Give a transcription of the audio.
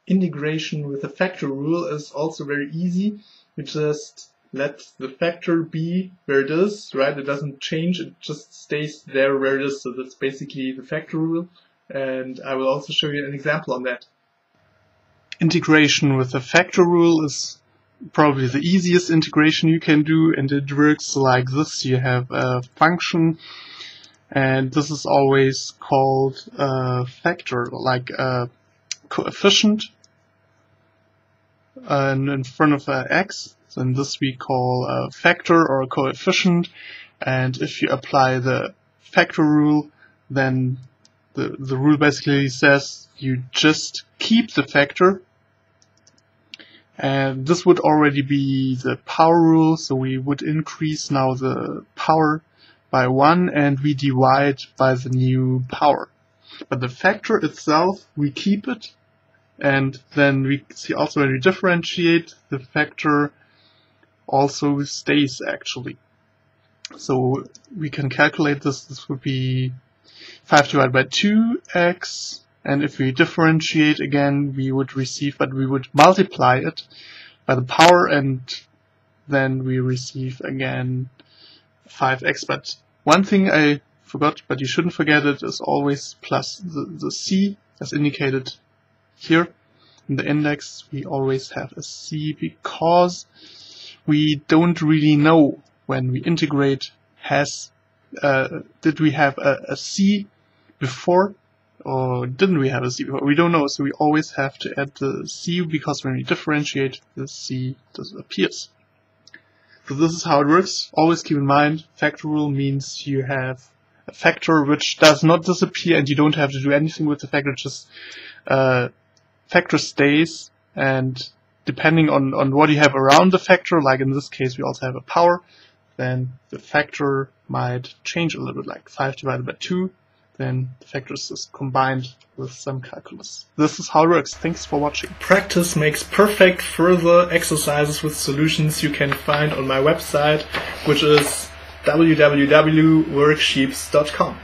integration with the factor rule is also very easy. We just let the factor be where it is, right? It doesn't change, it just stays there where it is. So that's basically the factor rule. And I will also show you an example on that. Integration with the factor rule is probably the easiest integration you can do, and it works like this. You have a function, and this is always called a factor, like a coefficient, and in front of x. And this we call a factor or a coefficient. And if you apply the factor rule, then the rule basically says you just keep the factor. And this would already be the power rule, so we would increase now the power by 1 and we divide by the new power. But the factor itself, we keep it, and then we see also when we differentiate, the factor also stays actually. So we can calculate this. This would be 5 divided by 2x, and if we differentiate again, we would receive, but we would multiply it by the power, and then we receive again 5x. But one thing I forgot, but you shouldn't forget it, is always plus the c, as indicated here in the index. We always have a c because we don't really know when we integrate did we have a c before or didn't we have a c before? We don't know, so we always have to add the c because when we differentiate, the c disappears. So this is how it works. Always keep in mind, factor rule means you have a factor which does not disappear and you don't have to do anything with the factor, just factor stays, and depending on what you have around the factor, like in this case we also have a power, then the factor might change a little bit, like 5 divided by 2, then the factors is combined with some calculus. This is how it works. Thanks for watching. Practice makes perfect. Further exercises with solutions you can find on my website, which is www.worksheeps.com.